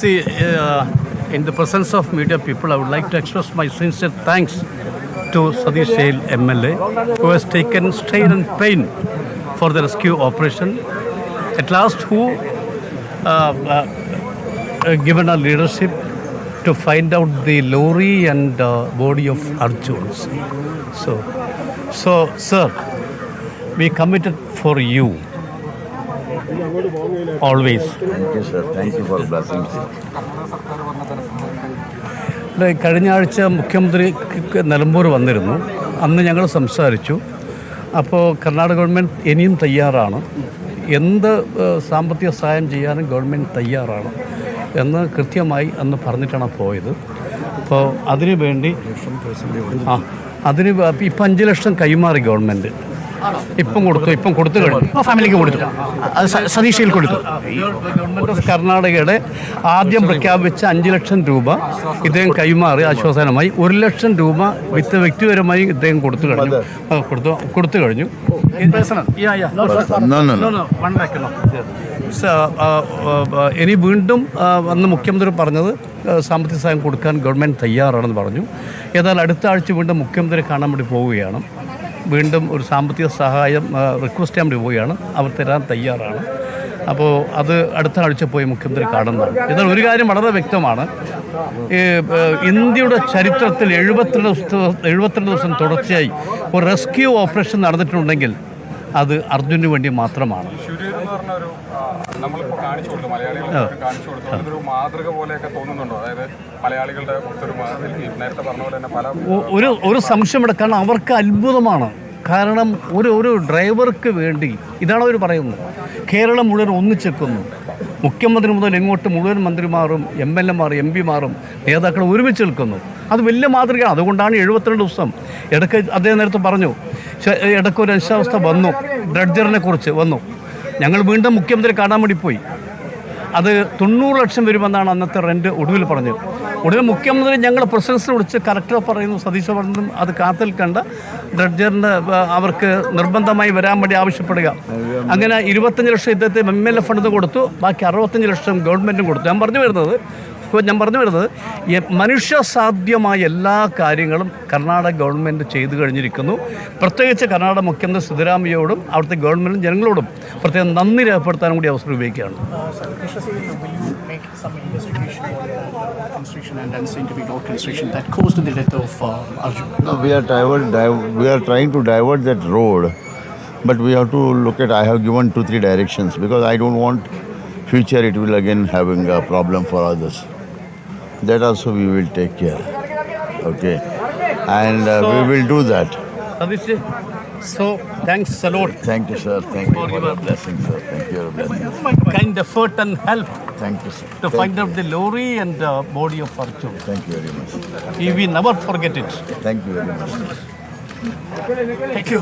See, in the presence of media people, I would like to express my sincere thanks to Sadish Sail MLA, who has taken strain and pain for the rescue operation. At last, who given a leadership to find out the lorry and body of Arjun. So, sir, we committed for you. Always. Thank you, sir. Thank you for blessing. കഴിഞ്ഞ ആഴ്ച മുഖ്യമന്ത്രി നിലമ്പൂർ വന്നിരുന്നു. അന്ന് ഞങ്ങൾ സംസാരിച്ചു. അപ്പോൾ Karnataka government ഇനിയും തയ്യാറാണ്, എന്ത് സാമ്പത്തിക സഹായം ചെയ്യാനും ഗവൺമെൻറ് തയ്യാറാണ് എന്ന് കൃത്യമായി അന്ന് പറഞ്ഞിട്ടാണ് പോയത്. അപ്പോൾ അതിനു വേണ്ടി ഇപ്പം 5 ലക്ഷം കൈമാറി ഗവൺമെൻറ്. ഇപ്പം കൊടുത്തു കഴിഞ്ഞു. ഫാമിലിക്ക് കൊടുത്തു, സതീഷയിൽ കൊടുത്തു. ഗവൺമെൻറ് ഓഫ് കർണാടകയുടെ ആദ്യം പ്രഖ്യാപിച്ച 5 ലക്ഷം രൂപ ഇദ്ദേഹം കൈമാറി ആശ്വാസനമായി. 1 ലക്ഷം രൂപ വ്യക്തിപരമായി ഇദ്ദേഹം കൊടുത്തു കഴിഞ്ഞു. ഇനി വീണ്ടും അന്ന് മുഖ്യമന്ത്രി പറഞ്ഞത് സാമ്പത്തിക സഹായം കൊടുക്കാൻ ഗവൺമെൻറ് തയ്യാറാണെന്ന് പറഞ്ഞു. ഏതായാലും അടുത്ത ആഴ്ച വീണ്ടും മുഖ്യമന്ത്രി കാണാൻ വേണ്ടി പോവുകയാണ്. വീണ്ടും ഒരു സാമ്പത്തിക സഹായം റിക്വസ്റ്റ് ചെയ്യാൻ വേണ്ടി പോവുകയാണ്. അവർ തരാൻ തയ്യാറാണ്. അപ്പോൾ അത് അടുത്ത ആഴ്ച പോയി മുഖ്യമന്ത്രി കാണുന്നതാണ്. എന്നാൽ ഒരു കാര്യം വളരെ വ്യക്തമാണ്, ഇന്ത്യയുടെ ചരിത്രത്തിൽ 72 ദിവസം തുടർച്ചയായി ഒരു റെസ്ക്യൂ ഓപ്പറേഷൻ നടന്നിട്ടുണ്ടെങ്കിൽ അത് അർജുനു വേണ്ടി മാത്രമാണ്. ഒരു സംശയമെടുക്കാൻ അവർക്ക് അത്ഭുതമാണ്. കാരണം ഒരു ഡ്രൈവർക്ക് വേണ്ടി ഇതാണ് അവർ പറയുന്നത്. കേരളം മുഴുവൻ ഒന്നിച്ചെക്കുന്നു. മുഖ്യമന്ത്രി മുതൽ ഇങ്ങോട്ട് മുഴുവൻ മന്ത്രിമാരും MLA മാരും MP മാരും നേതാക്കളും ഒരുമിച്ച് നിൽക്കുന്നു. അത് വലിയ മാതൃകയാണ്. അതുകൊണ്ടാണ് 72 ദിവസം. ഇടയ്ക്ക് അദ്ദേഹം നേരത്തെ പറഞ്ഞു, ഇടയ്ക്കൊരു അനിശ്ചിതാവസ്ഥ വന്നു, ഡ്രഡ്ജറിനെ കുറിച്ച് വന്നു. ഞങ്ങൾ വീണ്ടും മുഖ്യമന്ത്രി കാണാൻ വേണ്ടി പോയി. അത് 90 ലക്ഷം വരുമെന്നാണ് അന്നത്തെ റെൻറ്റ് ഒടുവിൽ പറഞ്ഞത്. ഒടുവിൽ മുഖ്യമന്ത്രി ഞങ്ങൾ പ്രസിഡൻസിനെ വിളിച്ച് കലക്ടർ പറയുന്നു, സതീശ് പറഞ്ഞു അത് കാത്തിൽക്കണ്ട, ഡ്രഡ്ജറിന് അവർക്ക് നിർബന്ധമായി വരാൻ വേണ്ടി ആവശ്യപ്പെടുക. അങ്ങനെ 25 ലക്ഷം ഇദ്ദേഹത്തെ MLA ഫണ്ട് കൊടുത്തു, ബാക്കി 65 ലക്ഷം ഗവൺമെൻറ്റും കൊടുത്തു. ഞാൻ പറഞ്ഞു വരുന്നത് മനുഷ്യസാധ്യമായ എല്ലാ കാര്യങ്ങളും കർണാടക ഗവൺമെൻറ് ചെയ്തു കഴിഞ്ഞിരിക്കുന്നു. പ്രത്യേകിച്ച് കർണാടക മുഖ്യമന്ത്രി സിദ്ധരാമയ്യയോടും അവിടുത്തെ ഗവൺമെൻറ്റും ജനങ്ങളോടും പ്രത്യേകം നന്ദി രേഖപ്പെടുത്താനും കൂടി അവസരം ഉപയോഗിക്കുകയാണ്. And unscientific road construction that caused the death of Arjun. No, we are trying to divert that road, but we have to look at. I have given 2-3 directions because I don't want future it will again having a problem for others. That also we will take care. Okay, and we will do that. So thanks a lot. Thank you, sir. Thank you for your blessing, sir. Thank you for your blessing. Kind effort and help. Thank you, sir. To find out the lorry and the body of Arjun. Thank you very much. We never forget it. Thank you very much. Thank you.